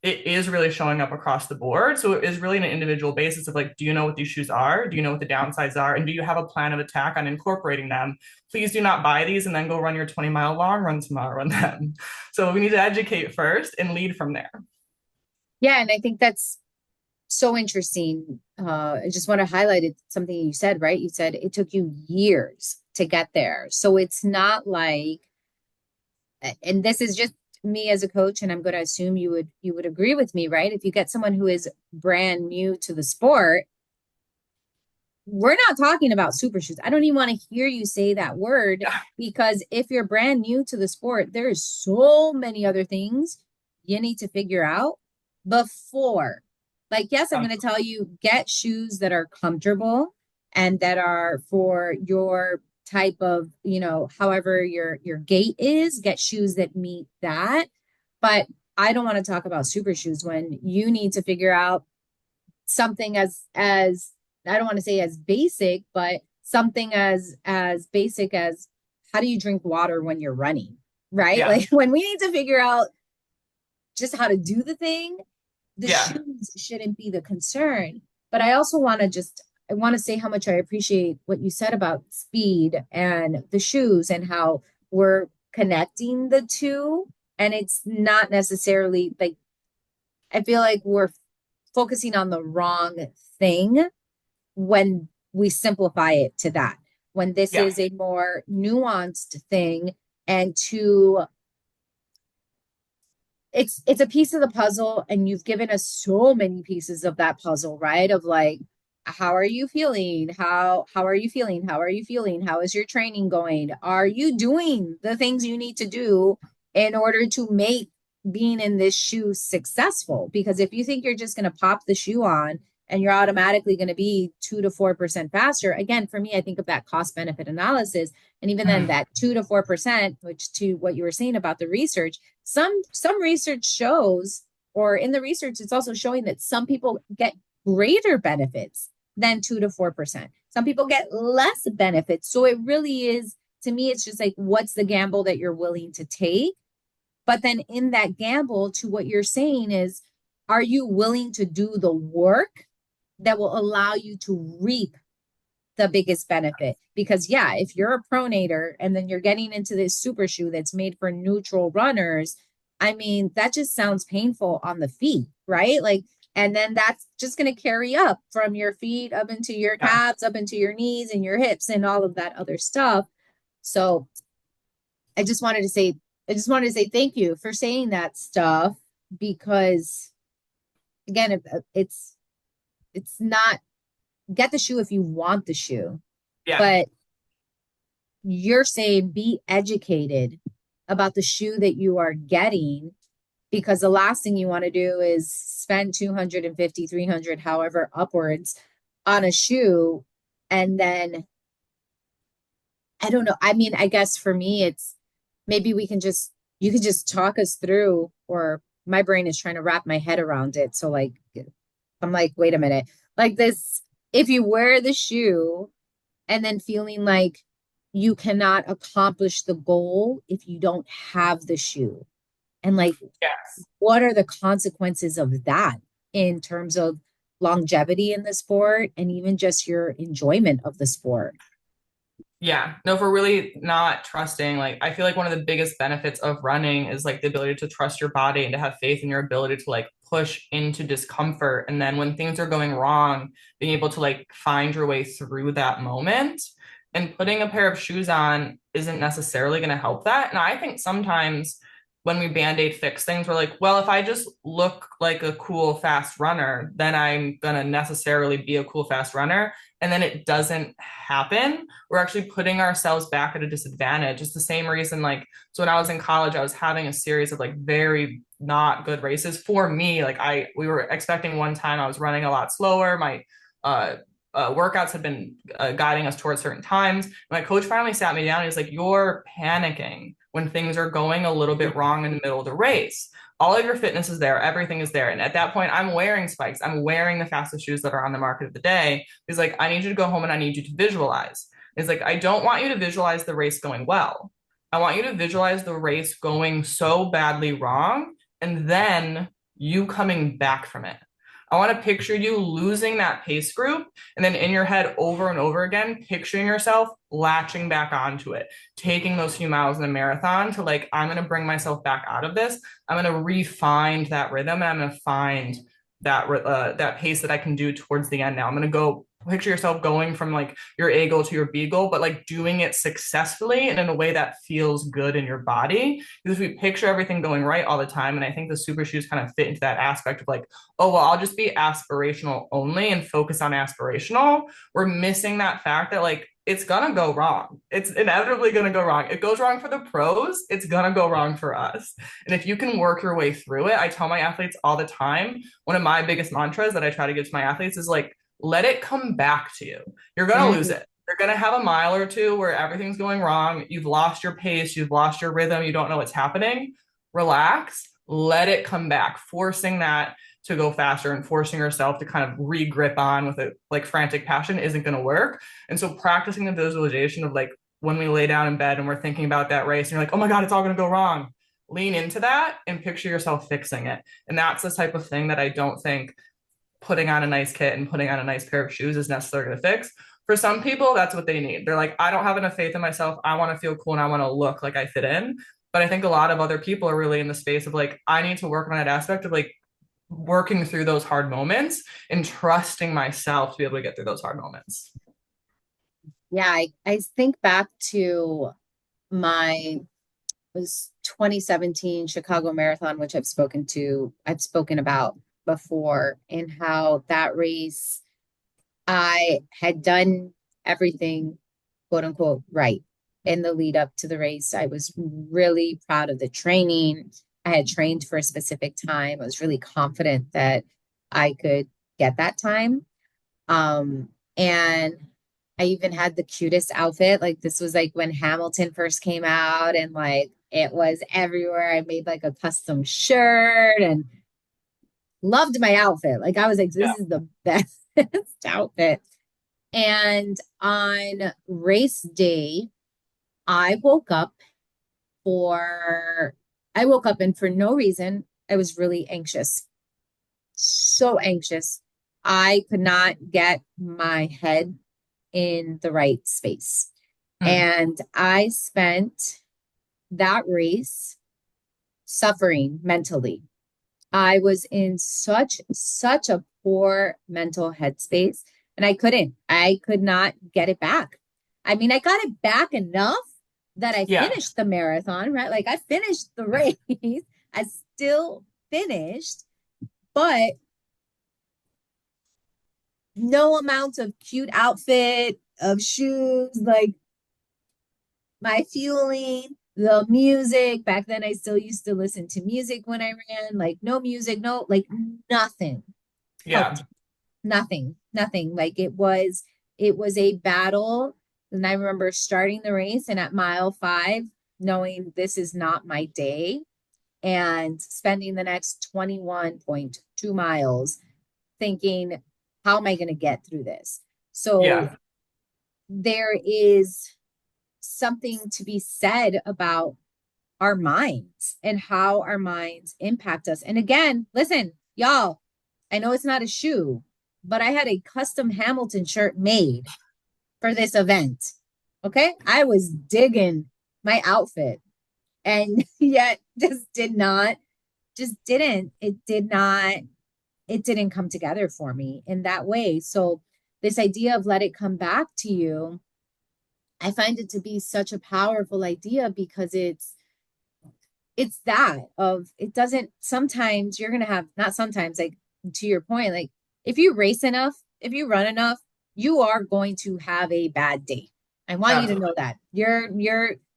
It is really showing up across the board. So it is really an individual basis of like, do you know what these shoes are? Do you know what the downsides are? And do you have a plan of attack on incorporating them? Please do not buy these and then go run your 20-mile long run tomorrow on them. So we need to educate first and lead from there. Yeah. And I think that's so interesting. I just want to highlight it, something you said, right? You said it took you years to get there. So it's not like, and this is just me as a coach, and I'm going to assume you would agree with me, right? If you get someone who is brand new to the sport, we're not talking about super shoes. I don't even want to hear you say that word, because if you're brand new to the sport, there is so many other things you need to figure out before. Like, yes, I'm going to tell you, get shoes that are comfortable and that are for your type of, however your gait is, get shoes that meet that. But I don't want to talk about super shoes when you need to figure out something as I don't want to say as basic, but something as basic as how do you drink water when you're running, right? Yeah. Like when we need to figure out just how to do the thing, the Yeah. shoes shouldn't be the concern. But I also want to I want to say how much I appreciate what you said about speed and the shoes and how we're connecting the two. And it's not necessarily like, I feel like we're focusing on the wrong thing when we simplify it to that. When this Yeah. is a more nuanced thing, and to it's a piece of the puzzle, and you've given us so many pieces of that puzzle, right? Of like, how are you feeling? How are you feeling? How are you feeling? How is your training going? Are you doing the things you need to do in order to make being in this shoe successful? Because if you think you're just going to pop the shoe on and you're automatically going to be 2 to 4% faster, again, for me, I think of that cost benefit analysis. And even then, Mhm. that 2 to 4%, which to what you were saying about the research, some research shows, or in the research, it's also showing that some people get greater benefits than 2 to 4%. Some people get less benefits. So it really is, to me, it's just like, what's the gamble that you're willing to take? But then in that gamble, to what you're saying is, are you willing to do the work that will allow you to reap the biggest benefit? Because yeah, if you're a pronator and then you're getting into this super shoe that's made for neutral runners, I mean, that just sounds painful on the feet, right? Like, and then that's just going to carry up from your feet up into your Yeah. calves, up into your knees and your hips and all of that other stuff. So I just wanted to say, I just wanted to say thank you for saying that stuff, because again, it's not, get the shoe if you want the shoe, Yeah. but you're saying be educated about the shoe that you are getting, because the last thing you want to do is spend 250, 300, however upwards on a shoe. And then I don't know, I mean, I guess for me it's, maybe we can just, you could just talk us through, or my brain is trying to wrap my head around it. So like, I'm like, wait a minute, like this, if you wear the shoe and then feeling like you cannot accomplish the goal if you don't have the shoe. And like, Yes. what are the consequences of that in terms of longevity in the sport and even just your enjoyment of the sport? Yeah, no, for really not trusting, like, I feel like one of the biggest benefits of running is like the ability to trust your body and to have faith in your ability to like push into discomfort. And then when things are going wrong, being able to like find your way through that moment. And putting a pair of shoes on isn't necessarily going to help that. And I think sometimes when we band-aid fix things, we're like, well, if I just look like a cool, fast runner, then I'm going to necessarily be a cool, fast runner. And then it doesn't happen. We're actually putting ourselves back at a disadvantage. It's the same reason, like, so when I was in college, I was having a series of like very not good races for me. Like we were expecting one time I was running a lot slower. My uh, workouts had been guiding us towards certain times. My coach finally sat me down and he's like, you're panicking when things are going a little bit wrong in the middle of the race. All of your fitness is there, everything is there. And at that point, I'm wearing spikes. I'm wearing the fastest shoes that are on the market of the day. He's like, I need you to go home and I need you to visualize. It's like, I don't want you to visualize the race going well. I want you to visualize the race going so badly wrong and then you coming back from it. I want to picture you losing that pace group and then in your head over and over again, picturing yourself latching back onto it, taking those few miles in a marathon to like, I'm going to bring myself back out of this. I'm going to refine that rhythm and I'm going to find that pace that I can do towards the end now. I'm going to go picture yourself going from like your A goal to your B goal, but like doing it successfully and in a way that feels good in your body. Because we picture everything going right all the time. And I think the super shoes kind of fit into that aspect of like, oh, well, I'll just be aspirational only and focus on aspirational. We're missing that fact that like, it's gonna go wrong. It's inevitably gonna go wrong. It goes wrong for the pros, it's gonna go wrong for us. And if you can work your way through it, I tell my athletes all the time, one of my biggest mantras that I try to give to my athletes is like, let it come back to you. You're going to lose Mm, it. You're going to have a mile or two where everything's going wrong. You've lost your pace. You've lost your rhythm. You don't know what's happening. Relax. Let it come back. Forcing that to go faster and forcing yourself to kind of re-grip on with a like frantic passion isn't going to work. And so practicing the visualization of like when we lay down in bed and we're thinking about that race and you're like, oh my God, it's all going to go wrong. lean into that and picture yourself fixing it. And that's the type of thing that I don't think putting on a nice kit and putting on a nice pair of shoes is necessarily going to fix. For some people, that's what they need. They're like, I don't have enough faith in myself. I want to feel cool and I want to look like I fit in. But I think a lot of other people are really in the space of like, I need to work on that aspect of like working through those hard moments and trusting myself to be able to get through those hard moments. Yeah, I think back to my was 2017 Chicago Marathon, which I've spoken about before, and how that race I had done everything quote unquote right in the lead up to the race. I was really proud of the training. I had trained for a specific time. I was really confident that I could get that time. And I even had the cutest outfit. Like this was like when Hamilton first came out and like it was everywhere. I made like a custom shirt and loved my outfit. Like I was like, Yeah. this is the best outfit. And on race day, I woke up for I woke up and for no reason, I was really anxious. So anxious. I could not get my head in the right space. Mm. And I spent that race suffering mentally. I was in such a poor mental headspace and I could not get it back. I mean, I got it back enough that I Yeah. finished the marathon, right? Like I finished the race. I still finished, but no amount of cute outfit, of shoes, like my fueling, the music. Back then, I still used to listen to music when I ran, like no music, no, like nothing Yeah. helped. Nothing. Like it was a battle. And I remember starting the race and at mile 5, knowing this is not my day and spending the next 21.2 miles thinking, how am I going to get through this? So Yeah. there is something to be said about our minds and how our minds impact us. And again, listen, y'all, I know it's not a shoe, but I had a custom Hamilton shirt made for this event. Okay. I was digging my outfit and yet it didn't come together for me in that way. So, this idea of let it come back to you, I find it to be such a powerful idea because it's that of it doesn't sometimes you're going to have not sometimes like to your point like if you race enough, if you run enough, you are going to have a bad day. I want you to Absolutely. know that.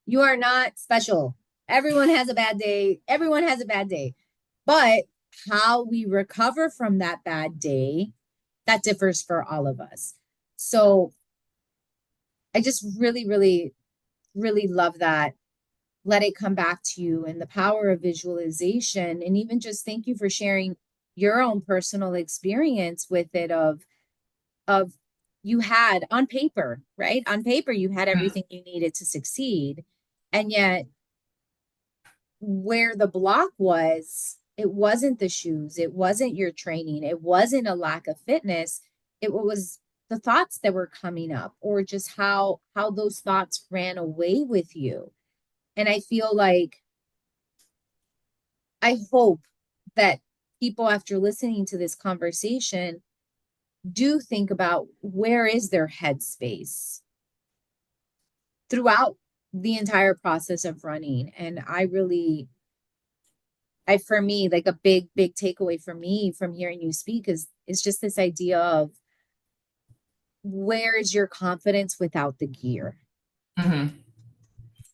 You are not special. Everyone has a bad day. Everyone has a bad day. But how we recover from that bad day, that differs for all of us. So I just really love that. Let it come back to you and the power of visualization. And even just thank you for sharing your own personal experience with it of you had on paper, right? On paper, you had Mm. everything you needed to succeed. And yet where the block was, it wasn't the shoes, it wasn't your training, it wasn't a lack of fitness, it was the thoughts that were coming up or just how those thoughts ran away with you. And I feel like I hope that people after listening to this conversation do think about where is their headspace throughout the entire process of running. And I for me like a big takeaway for me from hearing you speak is just this idea of where is your confidence without the gear. Mm-hmm.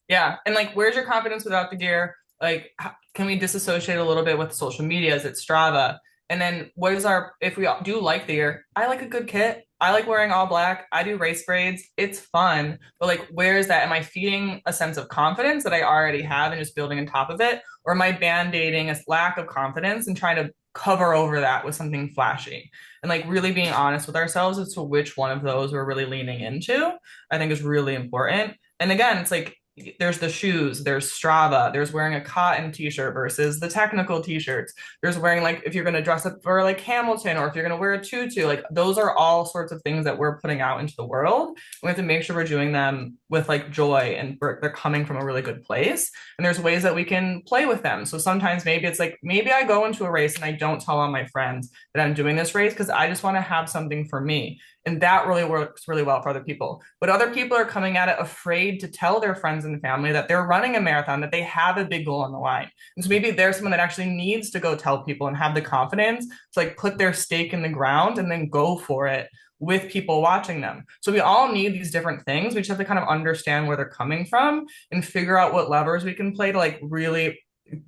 Yeah. And like, where's your confidence without the gear? Like, can we disassociate a little bit with social media? Is it Strava? And then what is our, if we do like the gear, I like a good kit. I like wearing all black. I do race braids. It's fun. But like, where is that? Am I feeding a sense of confidence that I already have and just building on top of it? Or am I band-aiding a lack of confidence and trying to cover over that with something flashy? And like really being honest with ourselves as to which one of those we're really leaning into, I think is really important. And again, it's like there's the shoes, there's Strava, there's wearing a cotton t-shirt versus the technical t-shirts. There's wearing like if you're going to dress up for like Hamilton or if you're going to wear a tutu, like those are all sorts of things that we're putting out into the world. We have to make sure we're doing them with like joy and they're coming from a really good place. And there's ways that we can play with them. So sometimes maybe it's like maybe I go into a race and I don't tell all my friends that I'm doing this race because I just want to have something for me. And that really works really well for other people. But other people are coming at it afraid to tell their friends and family that they're running a marathon, that they have a big goal on the line. And so maybe there's someone that actually needs to go tell people and have the confidence to like put their stake in the ground and then go for it with people watching them. So we all need these different things. We just have to kind of understand where they're coming from and figure out what levers we can play to like really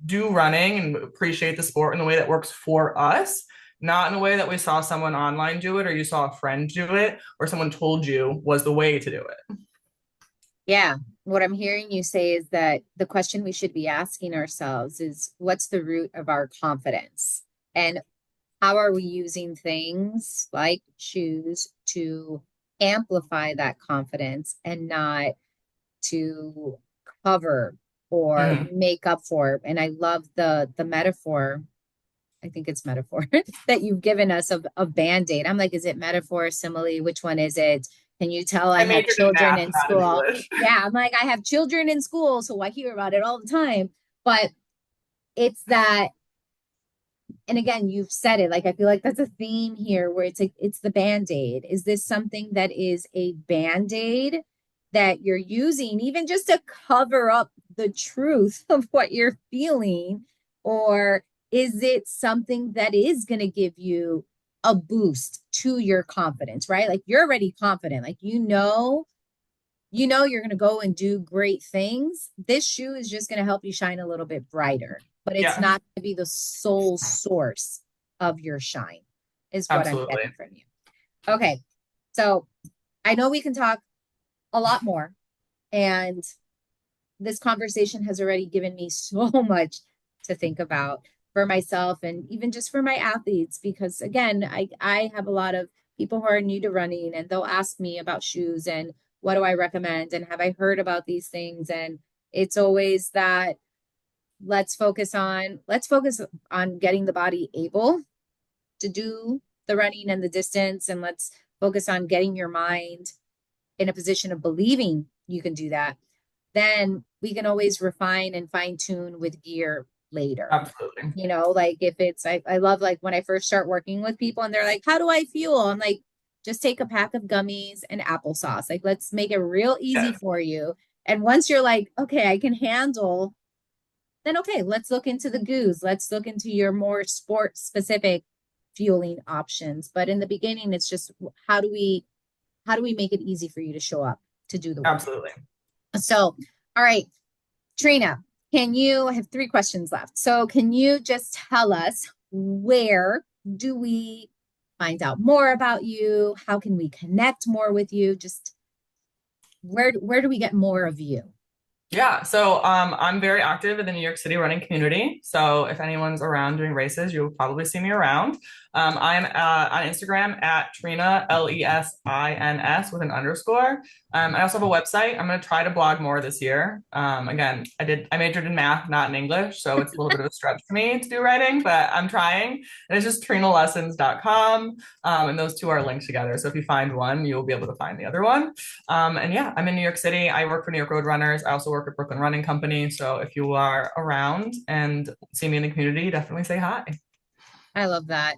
do running and appreciate the sport in a way that works for us, not in a way that we saw someone online do it or you saw a friend do it or someone told you was the way to do it. Yeah. What I'm hearing you say is that the question we should be asking ourselves is what's the root of our confidence? And how are we using things like shoes to amplify that confidence and not to cover or Mm-hmm. make up for? And I love the metaphor. I think it's metaphor that you've given us of band-aid. I'm like, is it metaphor, simile? Which one is it? Can you tell I I have majored in children math, in not in school? English. Yeah, I'm like, I have children in school, so I hear about it all the time. But it's that, and again, you've said it, like I feel like that's a theme here where it's like it's the band-aid. Is this something that is a band-aid that you're using even just to cover up the truth of what you're feeling? Or is it something that is going to give you a boost to your confidence, right? Like you're already confident, like you're going to go and do great things. This shoe is just going to help you shine a little bit brighter, but it's Yeah, not going to be the sole source of your shine, is what I'm absolutely. getting from you. Okay. So I know we can talk a lot more, and this conversation has already given me so much to think about for myself and even just for my athletes, because again, I have a lot of people who are new to running and they'll ask me about shoes and what do I recommend and have I heard about these things. And it's always that let's focus on getting the body able to do the running and the distance, and let's focus on getting your mind in a position of believing you can do that. Then we can always refine and fine tune with gear later. Absolutely. Like if it's, I love like when I first start working with people and they're like, how do I fuel? I'm like, just take a pack of gummies and applesauce. Like, let's make it real easy Yes, for you. And once you're like, okay, I can handle, then okay, let's look into the goos. Let's look into your more sport specific fueling options. But in the beginning, it's just how do we make it easy for you to show up to do the work? absolutely. So, all right, Trina, I have three questions left. So, can you just tell us where do we find out more about you? How can we connect more with you? Just where do we get more of you? Yeah, so I'm very active in the New York City running community. So if anyone's around doing races, you'll probably see me around. I'm on Instagram at Trina Lessins with an underscore. I also have a website. I'm going to try to blog more this year. Again, I majored in math, not in English, so it's a little bit of a stretch for me to do writing, but I'm trying. And it's just trinalessons.com. And those two are linked together. So if you find one, you'll be able to find the other one. And yeah, I'm in New York City. I work for New York Road Runners. I also work at Brooklyn Running Company. So if you are around and see me in the community, definitely say hi. I love that.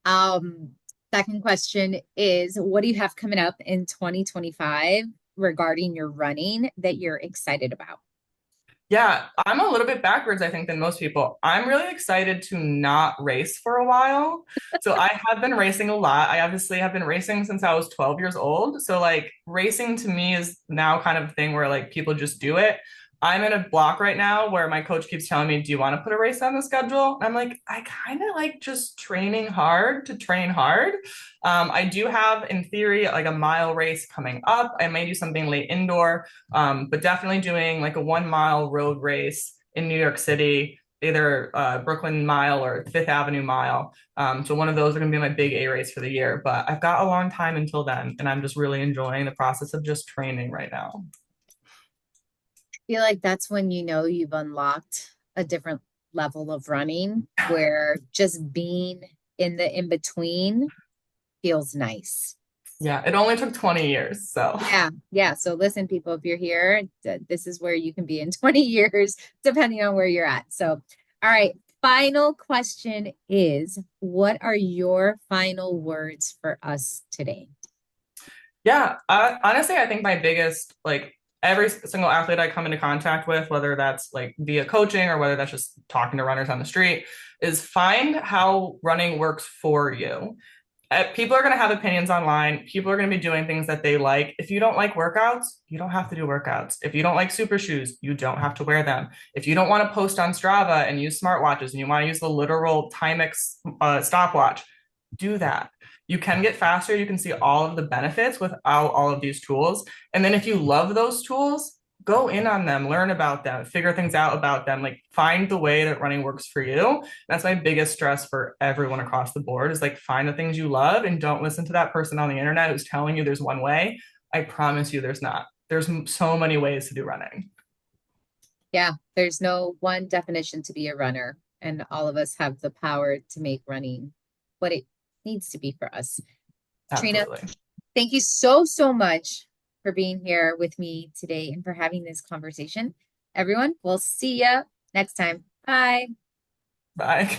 Um, Second question is, what do you have coming up in 2025 regarding your running that you're excited about? Yeah, I'm a little bit backwards, I think, than most people. I'm really excited to not race for a while. So I have been racing a lot. I obviously have been racing since I was 12 years old. So like racing to me is now kind of a thing where like people just do it. I'm in a block right now where my coach keeps telling me, "Do you want to put a race on the schedule?" And I'm like, I kind of like just training hard to train hard. I do have, in theory, like a mile race coming up. I may do something late indoor, but definitely doing like a 1 mile road race in New York City, either Brooklyn Mile or Fifth Avenue Mile. So one of those are going to be my big A race for the year. But I've got a long time until then, and I'm just really enjoying the process of just training right now. feel like that's when you know you've unlocked a different level of running where just being in the in between feels nice. Yeah, it only took 20 years. So, Yeah, yeah. So listen, people, if you're here, this is where you can be in 20 years, depending on where you're at. So, all right. Final question is, what are your final words for us today? yeah, honestly, I think my biggest, like, every single athlete I come into contact with, whether that's like via coaching or whether that's just talking to runners on the street, is find how running works for you. People are going to have opinions online. People are going to be doing things that they like. If you don't like workouts, you don't have to do workouts. If you don't like super shoes, you don't have to wear them. If you don't want to post on Strava and use smartwatches and you want to use the literal Timex stopwatch, do that. You can get faster. You can see all of the benefits without all of these tools. And then if you love those tools, go in on them, learn about them, figure things out about them, like find the way that running works for you. That's my biggest stress for everyone across the board is like find the things you love and don't listen to that person on the internet who's telling you there's one way. I promise you there's not. There's so many ways to do running. Yeah, there's no one definition to be a runner, and all of us have the power to make running what it needs to be for us. Trina, Absolutely. thank you so, so much for being here with me today and for having this conversation. Everyone, we'll see you next time. Bye. Bye.